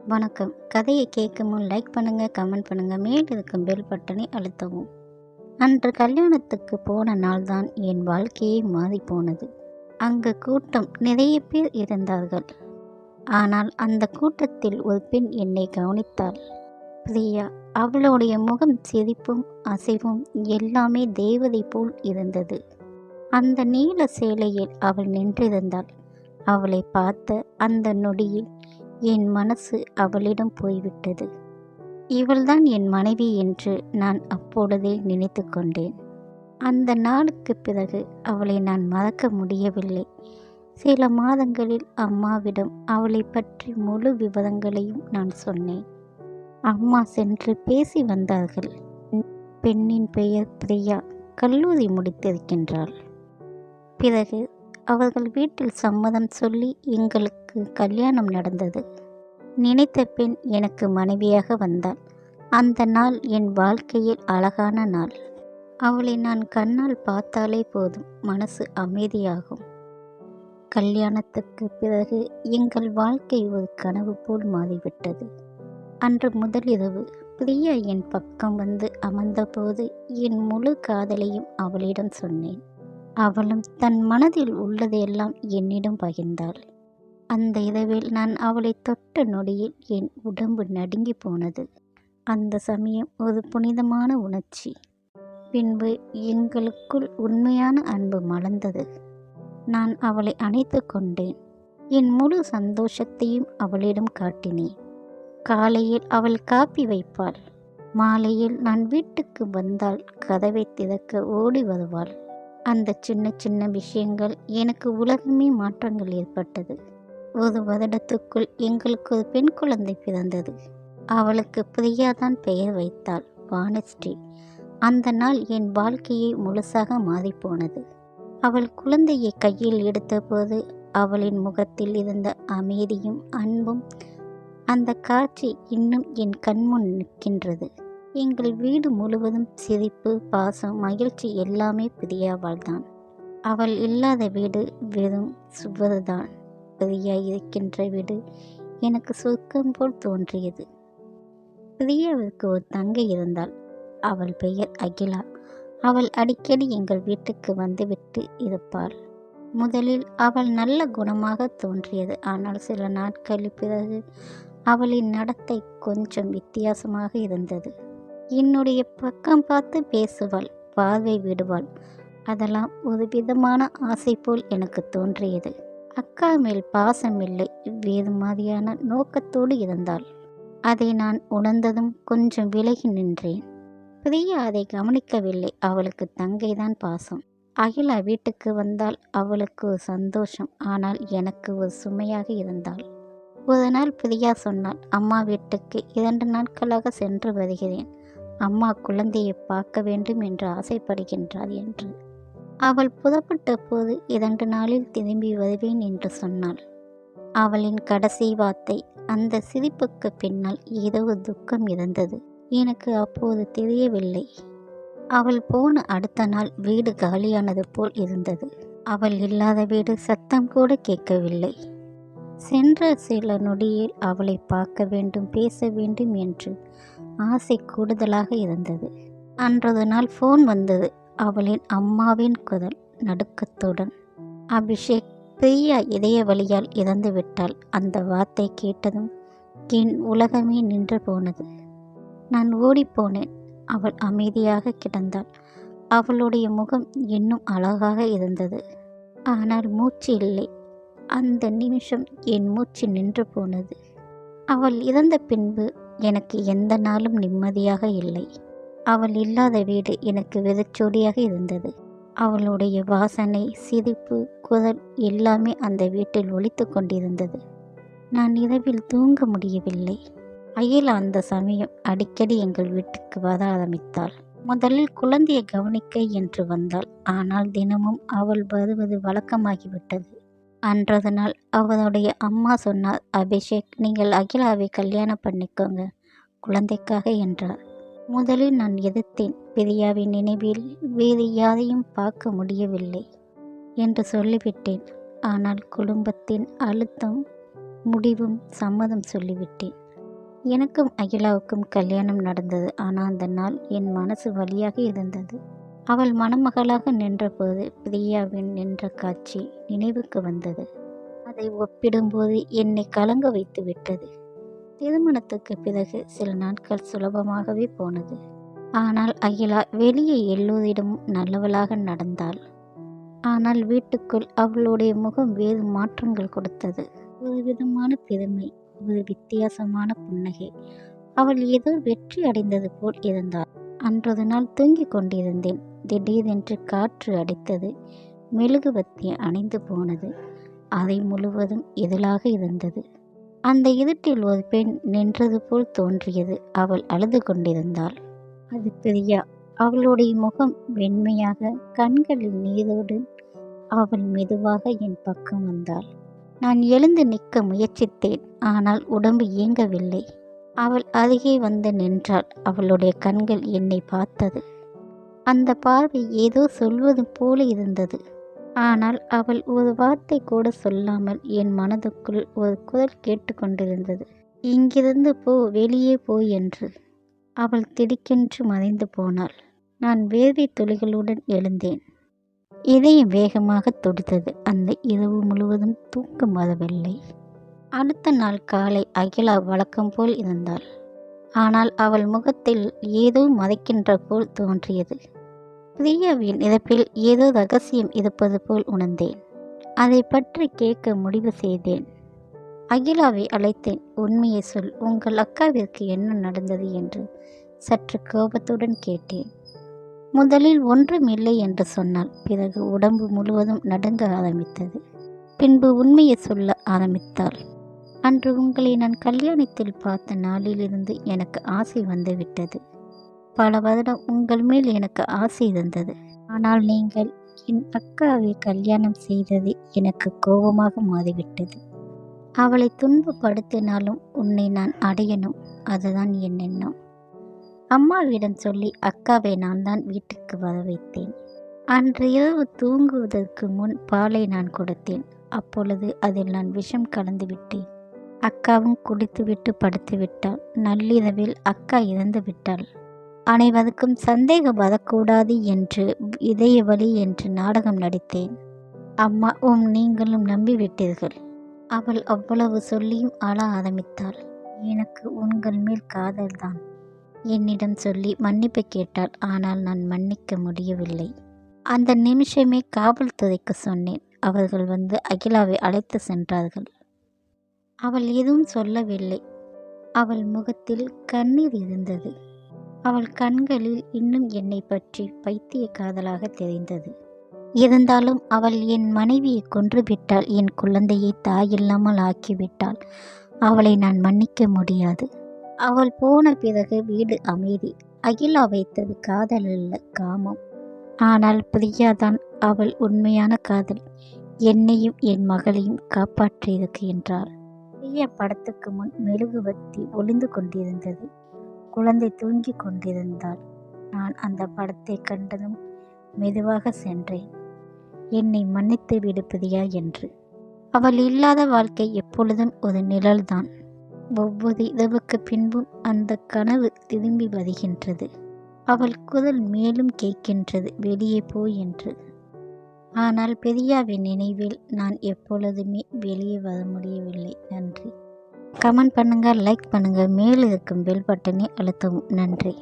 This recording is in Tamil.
வணக்கம். கதையை கேட்கும் முன் லைக் பண்ணுங்க, கமெண்ட் பண்ணுங்க, மேல் இருக்கும் பெல் பட்டனை அழுத்தவும். அன்று கல்யாணத்துக்கு போன நாள்தான் என் வாழ்க்கையே மாறிப்போனது. அங்கு கூட்டம் நிறைய பேர் இருந்தார்கள். ஆனால் அந்த கூட்டத்தில் ஒரு பெண் என்னை கவனித்தாள். பிரியா. அவளுடைய முகம், சிரிப்பும் அசைவும் எல்லாமே தேவதை போல் இருந்தது. அந்த நீல சேலையில் அவள் நின்றிருந்தாள். அவளை பார்த்த அந்த நொடியில் என் மனசு அவளிடம் போய்விட்டது. இவள்தான் என் மனைவி என்று நான் அப்பொழுதே நினைத்து கொண்டேன். அந்த நாளுக்கு பிறகு அவளை நான் மறக்க முடியவில்லை. சில மாதங்களில் அம்மாவிடம் அவளை பற்றி முழு விவரங்களையும் நான் சொன்னேன். அம்மா சென்று பேசி வந்தார்கள். பெண்ணின் பெயர் பிரியா, கல்லூரி முடித்திருக்கின்றாள். பிறகு அவர்கள் வீட்டில் சம்மதம் சொல்லி எங்களுக்கு கல்யாணம் நடந்தது. நினைத்த பெண் எனக்கு மனைவியாக வந்தாள். அந்த நாள் என் வாழ்க்கையில் அழகான நாள். அவளை நான் கண்ணால் பார்த்தாலே போதும், மனசு அமைதியாகும். கல்யாணத்துக்கு பிறகு எங்கள் வாழ்க்கை ஒரு கனவு போல் மாறிவிட்டது. அன்று முதலிரவு பிரியா என் பக்கம் வந்து அமர்ந்தபோது என் முழு காதலையும் அவளிடம் சொன்னேன். அவளும் தன் மனதில் உள்ளதையெல்லாம் என்னிடம் பகிர்ந்தாள். அந்த இரவில் நான் அவளை தொட்ட நொடியில் என் உடம்பு நடுங்கி போனது. அந்த சமயம் ஒரு புனிதமான உணர்ச்சி. பின்பு எங்களுக்குள் உண்மையான அன்பு மலர்ந்தது. நான் அவளை அணைத்து கொண்டேன். என் முழு சந்தோஷத்தையும் அவளிடம் காட்டினேன். காலையில் அவள் காப்பி வைப்பாள். மாலையில் நான் வீட்டுக்கு வந்தால் கதவை திறக்க ஓடி வருவாள். அந்த சின்ன சின்ன விஷயங்கள் எனக்கு உலகமே மாற்றங்கள் ஏற்பட்டது. ஒரு வருடத்துக்குள் எங்களுக்கு ஒரு பெண் குழந்தை பிறந்தது. அவளுக்கு பிரியாதான் பெயர் வைத்தாள், வானஸ்ரீ. அந்த நாள் என் வாழ்க்கையை முழுசாக மாறிப்போனது. அவள் குழந்தையை கையில் எடுத்தபோது அவளின் முகத்தில் இருந்த அமைதியும் அன்பும், அந்த காட்சி இன்னும் என் கண்முன் நிற்கின்றது. எங்கள் வீடு முழுவதும் சிரிப்பு, பாசம், மகிழ்ச்சி எல்லாமே பிரியாவால் தான். அவள் இல்லாத வீடு வெறும் சுவர்தான். பிரியா இருக்கின்ற வீடு எனக்கு சொர்க்கம் போல் தோன்றியது. பிரியாவிற்கு ஒரு தங்கை இருந்தாள். அவள் பெயர் அகிலா. அவள் அடிக்கடி எங்கள் வீட்டுக்கு வந்துவிட்டு இருப்பாள். முதலில் அவள் நல்ல குணமாக தோன்றியது. ஆனால் சில நாட்களில் பிறகு அவளின் நடத்தை கொஞ்சம் வித்தியாசமாக இருந்தது. என்னுடைய பக்கம் பார்த்து பேசுவாள், பார்வை விடுவாள். அதெல்லாம் ஒரு விதமான ஆசை போல் எனக்கு தோன்றியது. அக்கா மேல் பாசமில்லை, வேறு மாதிரியான நோக்கத்தோடு இருந்தாள். அதை நான் உணர்ந்ததும் கொஞ்சம் விலகி நின்றேன். பிரியா அதை கவனிக்கவில்லை. அவளுக்கு தங்கைதான் பாசம். அகிலா வீட்டுக்கு வந்தால் அவளுக்கு ஒரு சந்தோஷம். ஆனால் எனக்கு ஒரு சுமையாக இருந்தாள். ஒரு நாள் பிரியா சொன்னாள், அம்மா வீட்டுக்கு 2 நாட்களாக சென்று வருகிறேன். அம்மா குழந்தையை பார்க்க வேண்டும் என்று ஆசைப்படுகின்றார் என்று. அவள் புறப்பட்ட போது 2 நாளில் திரும்பி வருவேன் என்று சொன்னாள். அவளின் கடைசி வார்த்தை. அந்த சிரிப்புக்கு பின்னால் ஏதோ துக்கம் இருந்தது. எனக்கு அப்போது தெரியவில்லை. அவள் போன அடுத்த நாள் வீடு காலியானது போல் இருந்தது. அவள் இல்லாத வீடு சத்தம் கூட கேட்கவில்லை. சென்ற சில நொடியில் அவளை பார்க்க வேண்டும், பேச வேண்டும் என்று ஆசை கூடுதலாக இருந்தது. அன்றது நாள் ஃபோன் வந்தது. அவளின் அம்மாவின் குரல் நடுக்கத்துடன். அபிஷேக், பிரியா இதய வலியால் இறந்து விட்டாள். அந்த வார்த்தை கேட்டதும் என் உலகமே நின்று போனது. நான் ஓடிப்போனேன். அவள் அமைதியாக கிடந்தாள். அவளுடைய முகம் இன்னும் அழகாக இருந்தது. ஆனால் மூச்சு இல்லை. அந்த நிமிஷம் என் மூச்சு நின்று போனது. அவள் இறந்த பின்பு எனக்கு எந்த நாளும் நிம்மதியாக இல்லை. அவள் இல்லாத வீடு எனக்கு வெறிச்சோடியாக இருந்தது. அவளுடைய வாசனை, சிரிப்பு, குரல் எல்லாமே அந்த வீட்டில் ஒலித்து கொண்டிருந்தது. நான் இரவில் தூங்க முடியவில்லை. அகிலா அந்த சமயம் அடிக்கடி எங்கள் வீட்டுக்கு வர ஆரம்பித்தாள். முதலில் குழந்தையை கவனிக்க என்று வந்தாள். ஆனால் தினமும் அவள் வருவது வழக்கமாகிவிட்டது. அன்றது நாள் அவளுடைய அம்மா சொன்னார், அபிஷேக், நீங்கள் அகிலாவை கல்யாணம் பண்ணிக்கோங்க குழந்தைக்காக என்றார். முதலில் நான் எதிர்த்தேன். பிரியாவின் நினைவில் வேறு யாரையும் பார்க்க முடியவில்லை என்று சொல்லிவிட்டேன். ஆனால் குடும்பத்தின் அழுத்தம், முடிவும் சம்மதம் சொல்லிவிட்டேன். எனக்கும் அகிலாவுக்கும் கல்யாணம் நடந்தது. ஆனால் அந்த நாள் என் மனசு வலியாக இருந்தது. அவள் மணமகளாக நின்றபோது பிரியாவின் நின்ற காட்சி நினைவுக்கு வந்தது. அதை ஒப்பிடும்போது என்னை கலங்க வைத்து விட்டது. திருமணத்துக்கு பிறகு சில நாட்கள் சுலபமாகவே போனது. ஆனால் அகிலா வெளியே எல்லோரிடமும் நல்லவளாக நடந்தாள். ஆனால் வீட்டுக்குள் அவளுடைய முகம் வேறு மாற்றங்கள் கொடுத்தது. ஒரு விதமான பெருமை, ஒரு வித்தியாசமான புன்னகை. அவள் ஏதோ வெற்றி அடைந்தது போல் இருந்தாள். அன்றொரு நாள் தூங்கிக் கொண்டிருந்தேன். திடீரென்று காற்று அடித்தது. மெழுகுவர்த்தி அணைந்து போனது. அறை முழுவதும் இருளாக இருந்தது. அந்த இருட்டில் ஒரு பெண் நின்றது போல் தோன்றியது. அவள் அழுது கொண்டிருந்தாள். அது பிரியா. அவளுடைய முகம் வெண்மையாக, கண்களில் நீரோடு. அவள் மெதுவாக என் பக்கம் வந்தாள். நான் எழுந்து நிற்க முயற்சித்தேன். ஆனால் உடம்பு இயங்கவில்லை. அவள் அருகே வந்து நின்றாள். அவளுடைய கண்கள் என்னை பார்த்தது. அந்த பார்வை ஏதோ சொல்வது போல இருந்தது. ஆனால் அவள் ஒரு வார்த்தை கூட சொல்லாமல் என் மனதுக்குள் ஒரு குரல் கேட்டுக்கொண்டிருந்தது. இங்கிருந்து போ, வெளியே போ என்று. அவள் திடுக்கென்று மறைந்து போனாள். நான் வேர்வை துளிகளுடன் எழுந்தேன். இதயம் வேகமாக துடித்தது. அந்த இரவு முழுவதும் தூக்கம் வரவில்லை. அடுத்த நாள் காலை அகிலா வழக்கம் போல் இருந்தாள். ஆனால் அவள் முகத்தில் ஏதோ மறைக்கின்ற போல் தோன்றியது. பிரியாவின் இறப்பில் ஏதோ ரகசியம் இருப்பது போல் உணர்ந்தேன். அதை பற்றி கேட்க முடிவு செய்தேன். அகிலாவை அழைத்தேன். உண்மையை சொல், உங்கள் அக்காவிற்கு என்ன நடந்தது என்று சற்று கோபத்துடன் கேட்டேன். முதலில் ஒன்றுமில்லை என்று சொன்னாள். பிறகு உடம்பு முழுவதும் நடுங்க ஆரம்பித்தது. பின்பு உண்மையை சொல்ல ஆரம்பித்தாள். அன்று உங்களை நான் கல்யாணத்தில் பார்த்த நாளிலிருந்து எனக்கு ஆசை வந்துவிட்டது. பல வருடம் உங்கள் மேல் எனக்கு ஆசை இருந்தது. ஆனால் நீங்கள் என் அக்காவை கல்யாணம் செய்தது எனக்கு கோபமாக மாறிவிட்டது. அவளை துன்பப்படுத்தினாலும் உன்னை நான் அடையணும், அதுதான் என் எண்ணம். அம்மாவிடம் சொல்லி அக்காவை நான் தான் வீட்டுக்கு வர வைத்தேன். அன்று இரவு தூங்குவதற்கு முன் பாலை நான் கொடுத்தேன். அப்பொழுது அதில் நான் விஷம் கலந்து விட்டேன். அக்காவும் குடித்துவிட்டு படுத்து விட்டாள். நள்ளிரவில் அக்கா இறந்து விட்டாள். அனைவருக்கும் சந்தேகம் வரக்கூடாது என்று இதய வலி என்று நாடகம் நடித்தேன். அம்மாவும் நீங்களும் நம்பிவிட்டீர்கள். அவள் அவ்வளவு சொல்லியும் அழ ஆரம்பித்தாள். எனக்கு உங்கள் மேல் காதல்தான் என்னிடம் சொல்லி மன்னிப்பு கேட்டாள். ஆனால் நான் மன்னிக்க முடியவில்லை. அந்த நிமிஷமே காவல்துறைக்கு சொன்னேன். அவர்கள் வந்து அகிலாவை அழைத்து சென்றார்கள். அவள் எதுவும் சொல்லவில்லை. அவள் முகத்தில் கண்ணீர் இருந்தது. அவள் கண்களில் இன்னும் என்னை பற்றி பைத்திய காதலாக தெரிந்தது. இருந்தாலும் அவள் என் மனைவியை கொன்றுவிட்டாள். என் குழந்தையை தாயில்லாமல் ஆக்கிவிட்டாள். அவளை நான் மன்னிக்க முடியாது. அவள் போன பிறகு வீடு அமைதி. அகிலா வைத்தது காதல் அல்ல, காமம். ஆனால் பிரியாதான் அவள் உண்மையான காதல். என்னையும் என் மகளையும் காப்பாற்றியிருக்கின்றாள். பிரியா படத்துக்கு முன் மெழுகுவர்த்தி ஒளிந்து கொண்டிருந்தது. குழந்தை தூங்கி கொண்டிருந்தாள். நான் அந்த படத்தை கண்டதும் மெதுவாக சென்றேன். என்னை மன்னித்து விடு பிரியா என்று. அவள் இல்லாத வாழ்க்கை எப்பொழுதும் ஒரு நிழல்தான். ஒவ்வொரு இரவுக்கு பின்பும் அந்த கனவு திரும்பி வருகின்றது. அவள் குரல் மேலும் கேட்கின்றது, வெளியே போ என்று. ஆனால் பெரியாவின் நினைவில் நான் எப்பொழுதுமே வெளியே வர முடியவில்லை. நன்றி. கமெண்ட் பண்ணுங்கள், லைக் பண்ணுங்கள், மேல் இருக்கும் பெல் பட்டனை அழுத்தவும். நன்றி.